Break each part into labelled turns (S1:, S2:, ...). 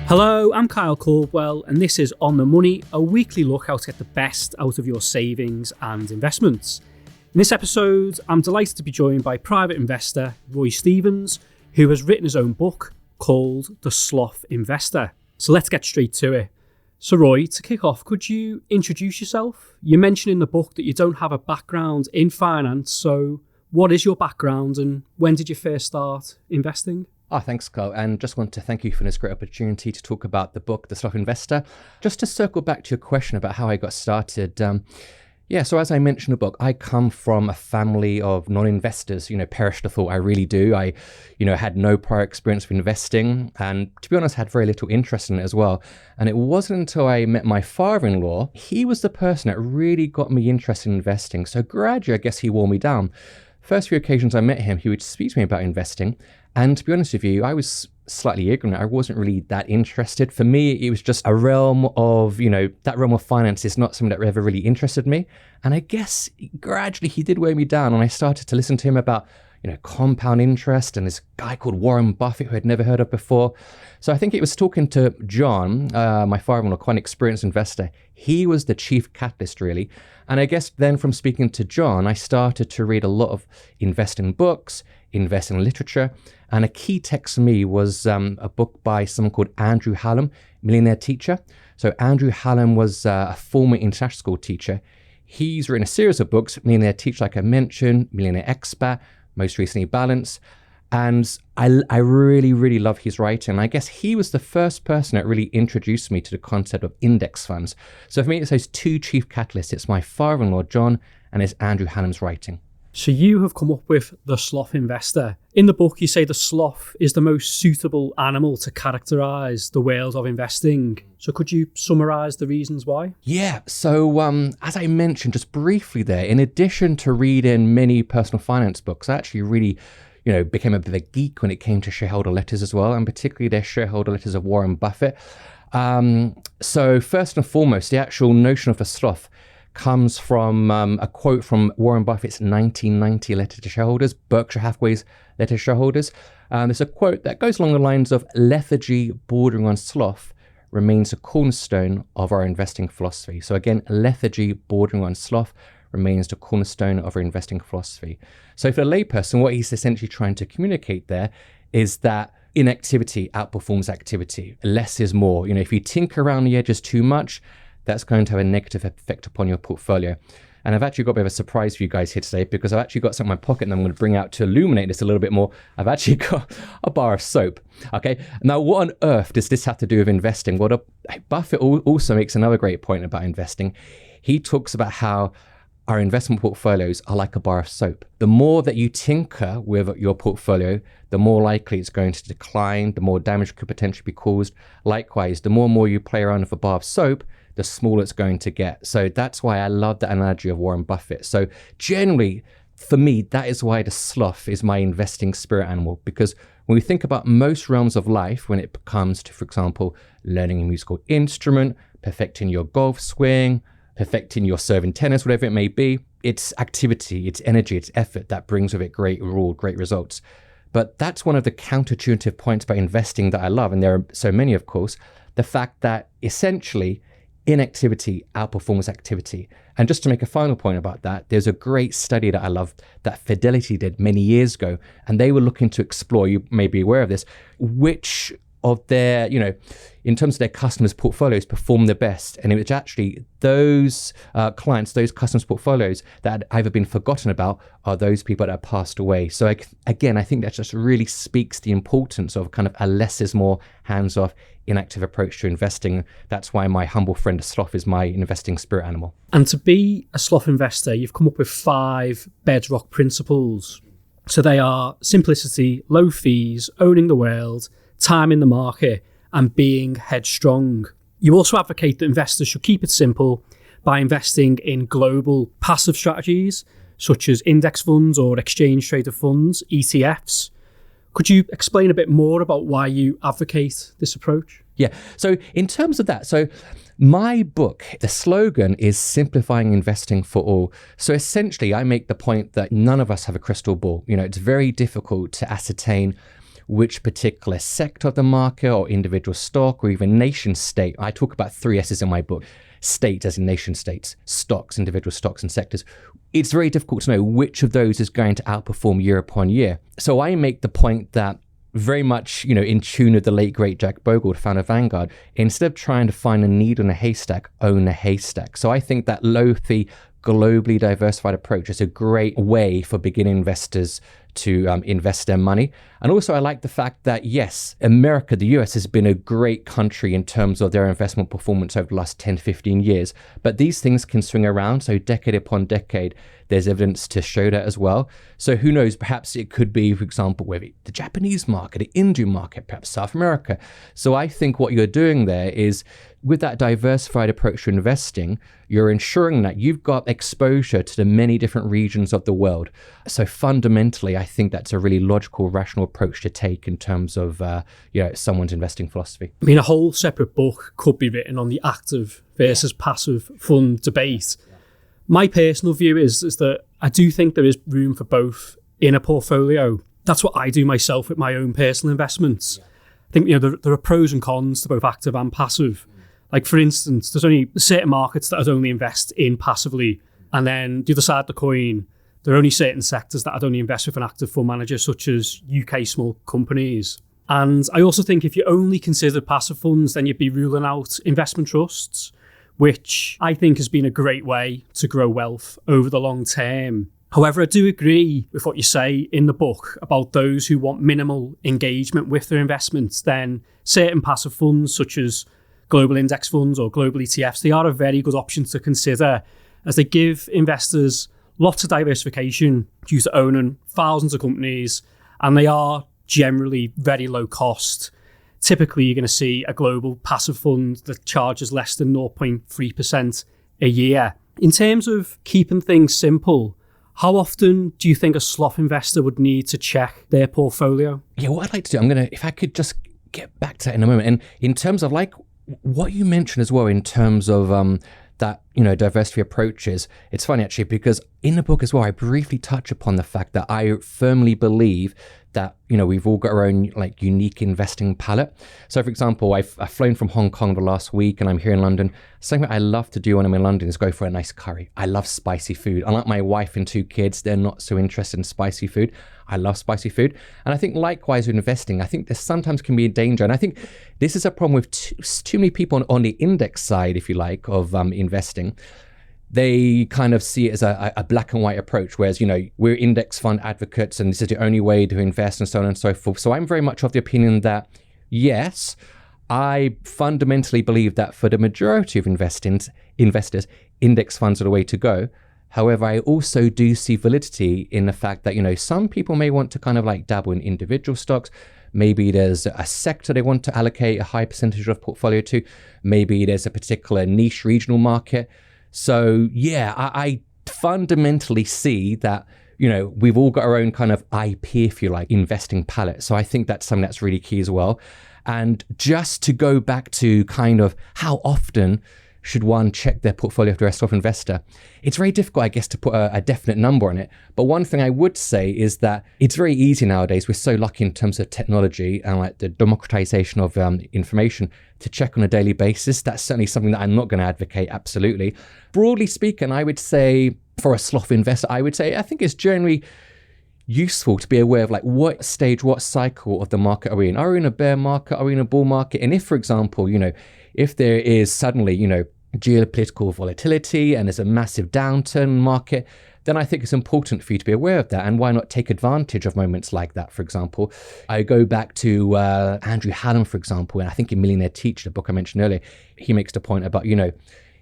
S1: Hello, I'm Kyle Caldwell, and this is On the Money, a weekly look how to get the best out of your savings and investments. In this episode, I'm delighted to be joined by private investor Roy Stevens, who has written his own book called The Sloth Investor. So let's get straight to it. So Roy, to kick off, could you introduce yourself? You mentioned in the book that you don't have a background in finance, so what is your background and when did you first start investing?
S2: Thanks, Carl. And just want to thank you for this great opportunity to talk about the book, The Sloth Investor. Just to circle back to your question about how I got started. So as I mentioned in the book, I come from a family of non-investors, perish the thought, I really do. I, had no prior experience of investing and to be honest, had very little interest in it as well. And it wasn't until I met my father-in-law, he was the person that really got me interested in investing. So gradually, I guess he wore me down. First few occasions I met him, he would speak to me about investing. And to be honest with you, I was slightly ignorant. I wasn't really that interested. For me, it was just a realm of, that realm of finance is not something that ever really interested me. And I guess gradually he did weigh me down and I started to listen to him about, compound interest and this guy called Warren Buffett who I'd never heard of before. So I think it was talking to John, my father-in-law, quite an experienced investor. He was the chief catalyst really. And I guess then from speaking to John, I started to read a lot of investing books, investing literature. And a key text for me was a book by someone called Andrew Hallam, Millionaire Teacher. So Andrew Hallam was a former international school teacher. He's written a series of books, Millionaire Teacher, like I mentioned, Millionaire Expert, most recently Balance. And I really, really love his writing. I guess he was the first person that really introduced me to the concept of index funds. So for me, it's those two chief catalysts. It's my father-in-law, John, and it's Andrew Hallam's writing.
S1: So you have come up with The Sloth Investor. In the book, you say the sloth is the most suitable animal to characterise the world of investing. So could you summarise the reasons why?
S2: Yeah. So as I mentioned just briefly there, in addition to reading many personal finance books, I actually really became a bit of a geek when it came to shareholder letters as well, and particularly their shareholder letters of Warren Buffett. So first and foremost, the actual notion of a sloth comes from a quote from Warren Buffett's 1990 letter to shareholders, Berkshire Hathaway's letter to shareholders. There's a quote that goes along the lines of lethargy bordering on sloth remains a cornerstone of our investing philosophy. So again, lethargy bordering on sloth remains the cornerstone of our investing philosophy. So for a layperson, what he's essentially trying to communicate there is that inactivity outperforms activity. Less is more. If you tinker around the edges too much, that's going to have a negative effect upon your portfolio. And I've actually got a bit of a surprise for you guys here today because I've actually got something in my pocket and I'm going to bring out to illuminate this a little bit more. I've actually got a bar of soap. Okay. Now, what on earth does this have to do with investing? Well, Buffett also makes another great point about investing. He talks about how our investment portfolios are like a bar of soap. The more that you tinker with your portfolio, the more likely it's going to decline, the more damage could potentially be caused. Likewise, the more and more you play around with a bar of soap, the smaller it's going to get. So that's why I love the analogy of Warren Buffett. So generally, for me, that is why the sloth is my investing spirit animal. Because when we think about most realms of life, when it comes to, for example, learning a musical instrument, perfecting your golf swing, perfecting your serve in tennis, whatever it may be, it's activity, it's energy, it's effort that brings with it great results. But that's one of the counterintuitive points about investing that I love. And there are so many, of course, the fact that essentially inactivity outperforms activity. And just to make a final point about that, there's a great study that I love that Fidelity did many years ago. And they were looking to explore, you may be aware of this, which of their, in terms of their customers' portfolios perform the best. And it was actually those clients, those customers' portfolios that had either been forgotten about are those people that have passed away. So again, I think that just really speaks the importance of kind of a less is more, hands-off, inactive approach to investing. That's why my humble friend, the sloth, is my investing spirit animal.
S1: And to be a sloth investor, you've come up with 5 bedrock principles. So they are simplicity, low fees, owning the world, time in the market, and being headstrong. You also advocate that investors should keep it simple by investing in global passive strategies, such as index funds or exchange traded funds, ETFs. Could you explain a bit more about why you advocate this approach?
S2: Yeah. So in terms of that, so my book, the slogan is simplifying investing for all. So essentially, I make the point that none of us have a crystal ball. It's very difficult to ascertain which particular sector of the market or individual stock or even nation state. I talk about 3 S's in my book. State as in nation states, stocks, individual stocks and sectors. It's very difficult to know which of those is going to outperform year upon year. So I make the point that very much, in tune with the late great Jack Bogle, the founder of Vanguard, instead of trying to find a needle in a haystack, own a haystack. So I think that low fee, globally diversified approach is a great way for beginning investors to invest their money. And also I like the fact that, yes, America, the US has been a great country in terms of their investment performance over the last 10, 15 years. But these things can swing around. So decade upon decade, there's evidence to show that as well. So who knows, perhaps it could be, for example, whether the Japanese market, the Indian market, perhaps South America. So I think what you're doing there is, with that diversified approach to investing, you're ensuring that you've got exposure to the many different regions of the world. So fundamentally, I think that's a really logical, rational approach to take in terms of someone's investing philosophy.
S1: I mean, a whole separate book could be written on the active versus passive fund debate. My personal view is that I do think there is room for both in a portfolio. That's what I do myself with my own personal investments. I think there are pros and cons to both active and passive. Like, for instance, there's only certain markets that I'd only invest in passively. And then the other side of the coin, there are only certain sectors that I'd only invest with an active fund manager, such as UK small companies. And I also think if you only consider passive funds, then you'd be ruling out investment trusts, which I think has been a great way to grow wealth over the long term. However, I do agree with what you say in the book about those who want minimal engagement with their investments. Then certain passive funds, such as global index funds or global ETFs, they are a very good option to consider, as they give investors lots of diversification due to owning thousands of companies, and they are generally very low cost. Typically, you're going to see a global passive fund that charges less than 0.3% a year. In terms of keeping things simple, how often do you think a sloth investor would need to check their portfolio?
S2: Yeah, what I'd like to do, if I could just get back to that in a moment. And in terms of what you mentioned as well, in terms of that, diversity approaches, it's funny actually, because in the book as well, I briefly touch upon the fact that I firmly believe that, we've all got our own unique investing palette. So for example, I've flown from Hong Kong the last week and I'm here in London. Something I love to do when I'm in London is go for a nice curry. I love spicy food. Unlike my wife and 2 kids, they're not so interested in spicy food. I love spicy food. And I think likewise with investing, I think there sometimes can be a danger. And I think this is a problem with too many people on the index side, if you like, of investing. They kind of see it as a black and white approach, whereas, we're index fund advocates and this is the only way to invest and so on and so forth. So I'm very much of the opinion that, yes, I fundamentally believe that for the majority of investors, index funds are the way to go. However, I also do see validity in the fact that, some people may want to kind of dabble in individual stocks. Maybe there's a sector they want to allocate a high percentage of portfolio to. Maybe there's a particular niche regional market. So yeah, I fundamentally see that, we've all got our own kind of IP, if you like, investing palette. So I think that's something that's really key as well. And just to go back to kind of how often should one check their portfolio if they're a Sloth investor, it's very difficult, I guess, to put a definite number on it. But one thing I would say is that it's very easy nowadays. We're so lucky in terms of technology and the democratization of information to check on a daily basis. That's certainly something that I'm not going to advocate, absolutely. Broadly speaking, I would say for a Sloth investor, I think it's generally useful to be aware of what stage, what cycle of the market are we in? Are we in a bear market? Are we in a bull market? And if, for example, if there is suddenly, geopolitical volatility and there's a massive downturn in the market, then I think it's important for you to be aware of that. And why not take advantage of moments like that? For example, I go back to Andrew Hallam, for example, and I think in Millionaire Teacher, the book I mentioned earlier, he makes the point about,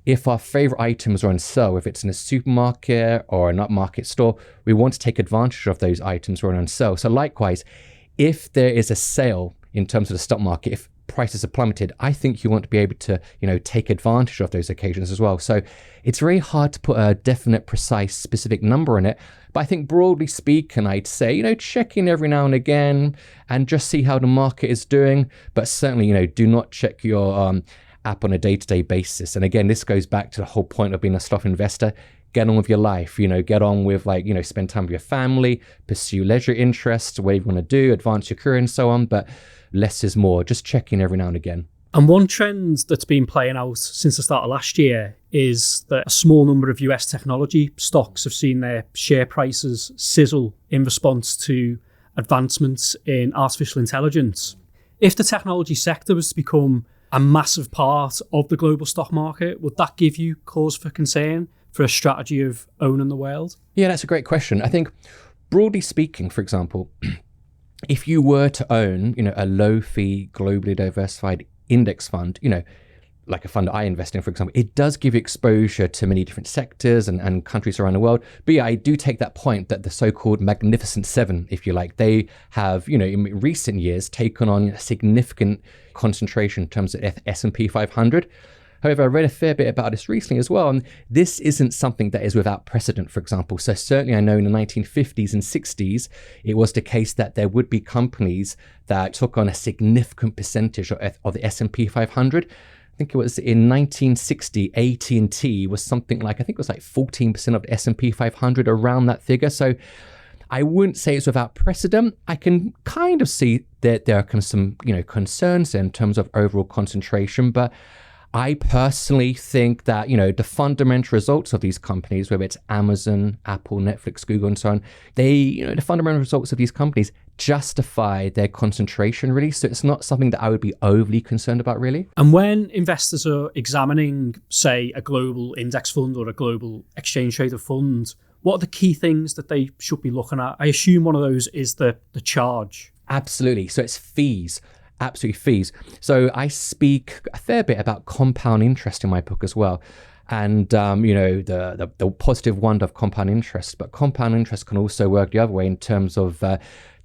S2: if our favorite items are on sale, if it's in a supermarket or an upmarket store, we want to take advantage of those items when are on sale. So likewise, if there is a sale in terms of the stock market, if prices are plummeted, I think you want to be able to, take advantage of those occasions as well. So it's very hard to put a definite, precise, specific number on it. But I think broadly speaking, I'd say, check in every now and again and just see how the market is doing. But certainly, do not check your app on a day-to-day basis. And again, this goes back to the whole point of being a Sloth investor. get on with your life, get on with spend time with your family, pursue leisure interests, whatever you want to do, advance your career and so on. But less is more. Just check in every now and again.
S1: And one trend that's been playing out since the start of last year is that a small number of US technology stocks have seen their share prices sizzle in response to advancements in artificial intelligence. If the technology sector was to become a massive part of the global stock market, would that give you cause for concern for a strategy of owning the world?
S2: Yeah, that's a great question. I think, broadly speaking, for example, if you were to own, a low-fee, globally diversified index fund, like a fund I invest in, for example, it does give you exposure to many different sectors and countries around the world. But yeah, I do take that point that the so-called Magnificent Seven, if you like, they have, in recent years taken on a significant concentration in terms of S&P 500. However, I read a fair bit about this recently as well, and this isn't something that is without precedent, for example. So certainly I know in the 1950s and 60s, it was the case that there would be companies that took on a significant percentage of the S&P 500. I think it was in 1960, AT&T was something like, I think it was like 14% of the S&P 500, around that figure. So I wouldn't say it's without precedent. I can kind of see that there are some, concerns in terms of overall concentration, but I personally think that, the fundamental results of these companies, whether it's Amazon, Apple, Netflix, Google, and so on, the fundamental results of these companies justify their concentration, really. So it's not something that I would be overly concerned about, really.
S1: And when investors are examining, say, a global index fund or a global exchange traded fund, what are the key things that they should be looking at? I assume one of those is the charge.
S2: Absolutely. So it's fees. Absolutely, fees. So I speak a fair bit about compound interest in my book as well. And, the positive wonder of compound interest. But compound interest can also work the other way in terms of the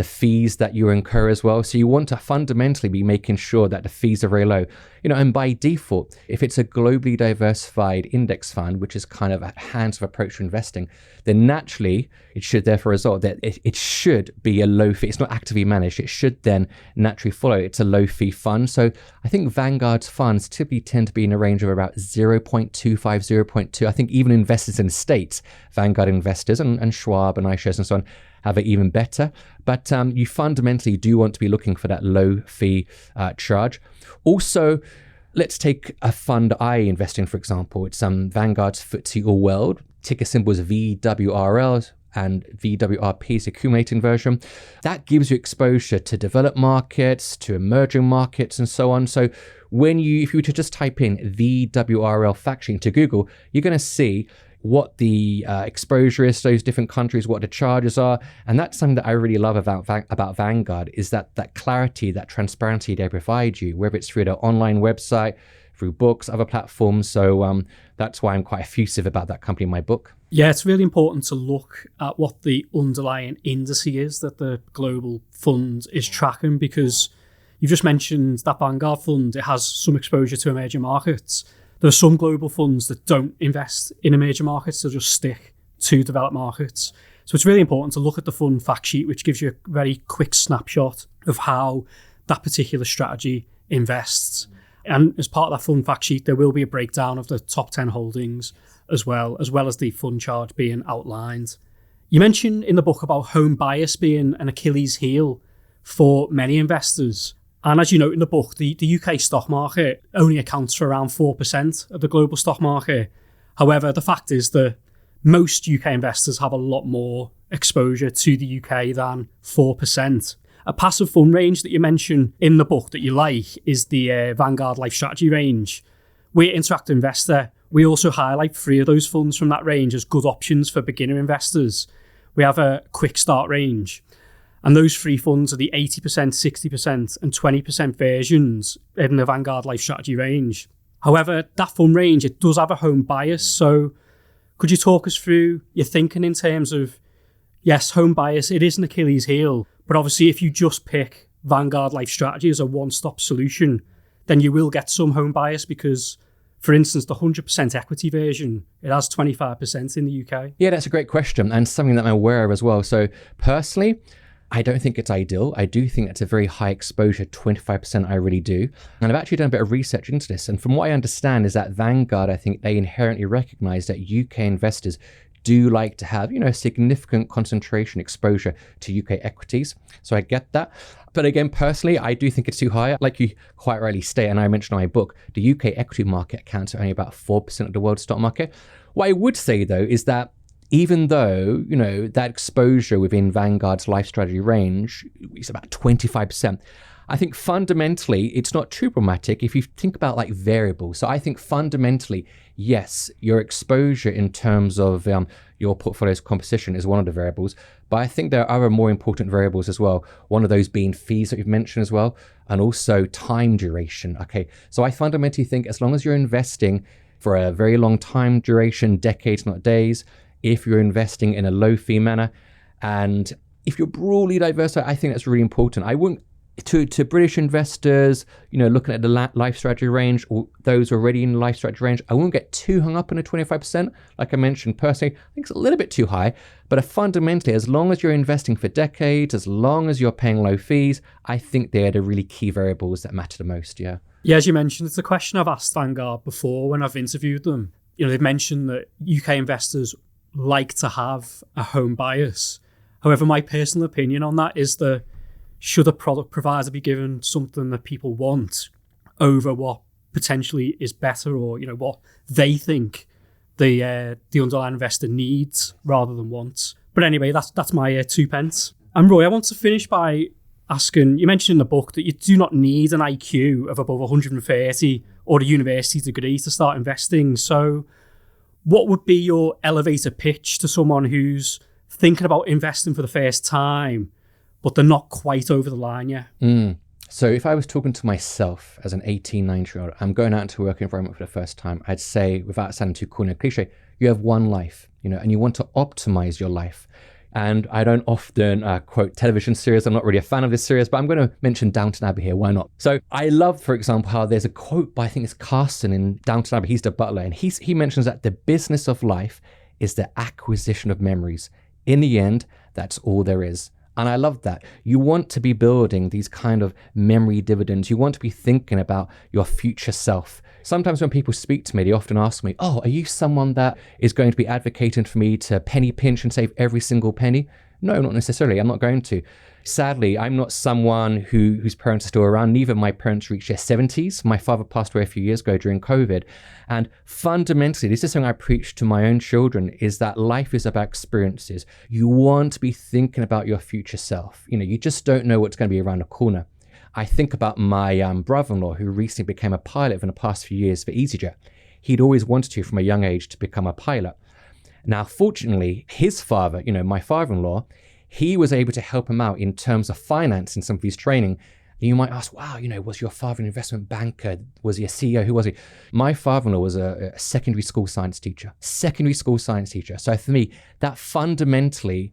S2: fees that you incur as well. So you want to fundamentally be making sure that the fees are very low. And by default, if it's a globally diversified index fund, which is kind of a hands-off approach to investing, then naturally it should therefore result that it should be a low fee. It's not actively managed. It should then naturally follow. It's a low fee fund. So I think Vanguard's funds typically tend to be in a range of about 0.25, 0.2. I think even investors in the States, Vanguard investors and Schwab and iShares and so on, have it even better. But you fundamentally do want to be looking for that low fee charge. Also, let's take a fund I invest in, for example. It's Vanguard's FTSE All World. Ticker symbol is VWRL, and VWRP is accumulating version. That gives you exposure to developed markets, to emerging markets, and so on. So if you were to just type in VWRL fact sheet into Google, you're going to see what the exposure is to those different countries, what the charges are. And that's something that I really love about Vanguard, is that clarity, that transparency they provide you, whether it's through their online website, through books, other platforms. So that's why I'm quite effusive about that company in my book.
S1: Yeah, it's really important to look at what the underlying index is that the global fund is tracking, because you've just mentioned that Vanguard fund, it has some exposure to emerging markets. There are some global funds that don't invest in emerging markets, they'll just stick to developed markets. So it's really important to look at the fund fact sheet, which gives you a very quick snapshot of how that particular strategy invests. And as part of that fund fact sheet, there will be a breakdown of the top 10 holdings as well as the fund charge being outlined. You mentioned in the book about home bias being an Achilles heel for many investors. And as you note in the book, the UK stock market only accounts for around 4% of the global stock market. However, the fact is that most UK investors have a lot more exposure to the UK than 4%. A passive fund range that you mention in the book that you like is the Vanguard Life Strategy range. We're Interactive Investor. We also highlight 3 of those funds from that range as good options for beginner investors. We have a quick start range. And those 3 funds are the 80%, 60% and 20% versions in the Vanguard Life Strategy range. However, that fund range, it does have a home bias. So could you talk us through your thinking in terms of, yes, home bias, it is an Achilles heel, but obviously if you just pick Vanguard Life Strategy as a one-stop solution, then you will get some home bias because, for instance, the 100% equity version, it has 25% in the UK.
S2: Yeah, that's a great question and something that I'm aware of as well. So personally, I don't think it's ideal. I do think it's a very high exposure, 25%, I really do. And I've actually done a bit of research into this. And from what I understand is that Vanguard, I think they inherently recognize that UK investors do like to have, significant concentration exposure to UK equities. So I get that. But again, personally, I do think it's too high. Like you quite rightly state, and I mentioned in my book, the UK equity market accounts for only about 4% of the world stock market. What I would say though, is that even though, that exposure within Vanguard's life strategy range is about 25%, I think fundamentally it's not too problematic if you think about like variables. So I think fundamentally, yes, your exposure in terms of your portfolio's composition is one of the variables, but I think there are other more important variables as well. One of those being fees that you've mentioned as well, and also time duration. Okay, so I fundamentally think as long as you're investing for a very long time duration, decades, not days, if you're investing in a low fee manner, and if you're broadly diversified, I think that's really important. I wouldn't, to British investors, looking at the life strategy range or those already in the life strategy range, I won't get too hung up on the 25%. Like I mentioned, personally, I think it's a little bit too high, but fundamentally, as long as you're investing for decades, as long as you're paying low fees, I think they're the really key variables that matter the most, yeah.
S1: Yeah, as you mentioned, it's a question I've asked Vanguard before when I've interviewed them. They've mentioned that UK investors like to have a home bias. However, my personal opinion on that is that should a product provider be given something that people want over what potentially is better, or what they think the underlying investor needs rather than wants. But anyway, that's my 2 pence. And Roy, I want to finish by asking, you mentioned in the book that you do not need an IQ of above 130 or a university degree to start investing. So what would be your elevator pitch to someone who's thinking about investing for the first time, but they're not quite over the line yet?
S2: So if I was talking to myself as an 18, 19-year-old, I'm going out into a work environment for the first time, I'd say, without sounding too corny or cliche, you have one life, and you want to optimize your life. And I don't often quote television series. I'm not really a fan of this series, but I'm going to mention Downton Abbey here. Why not? So I love, for example, how there's a quote by, I think it's Carson in Downton Abbey. He's the butler. And he mentions that the business of life is the acquisition of memories. In the end, that's all there is. And I love that. You want to be building these kind of memory dividends. You want to be thinking about your future self. Sometimes when people speak to me, they often ask me, are you someone that is going to be advocating for me to penny pinch and save every single penny? No, not necessarily. I'm not going to. Sadly, I'm not someone whose parents are still around. Neither of my parents reached their 70s. My father passed away a few years ago during COVID. And fundamentally, this is something I preach to my own children, is that life is about experiences. You want to be thinking about your future self. You just don't know what's going to be around the corner. I think about my brother-in-law, who recently became a pilot in the past few years for EasyJet. He'd always wanted to, from a young age, to become a pilot. Now, fortunately, his father, my father-in-law, he was able to help him out in terms of financing some of his training. And you might ask, wow, was your father an investment banker? Was he a CEO? Who was he? My father-in-law was a secondary school science teacher. So for me, that fundamentally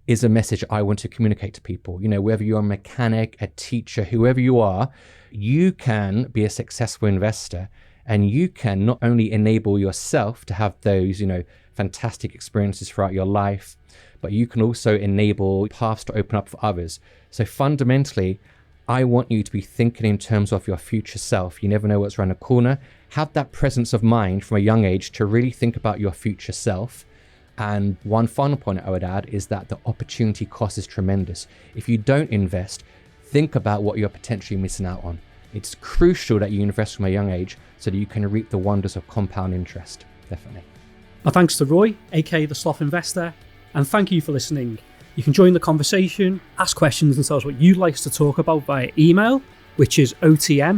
S2: is a message I want to communicate to people. Whether you're a mechanic, a teacher, whoever you are, you can be a successful investor, and you can not only enable yourself to have those, fantastic experiences throughout your life, but you can also enable paths to open up for others. So fundamentally, I want you to be thinking in terms of your future self. You never know what's around the corner. Have that presence of mind from a young age to really think about your future self. And one final point I would add is that the opportunity cost is tremendous. If you don't invest, think about what you're potentially missing out on. It's crucial that you invest from a young age so that you can reap the wonders of compound interest. Definitely.
S1: Well, thanks to Roy, aka the Sloth Investor, and thank you for listening. You can join the conversation, ask questions and tell us what you'd like us to talk about via email, which is otm@ii.co.uk.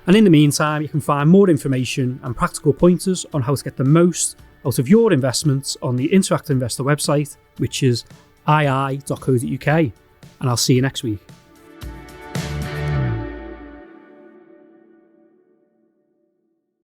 S1: And in the meantime, you can find more information and practical pointers on how to get the most out of your investments on the Interactive Investor website, which is ii.co.uk. And I'll see you next week.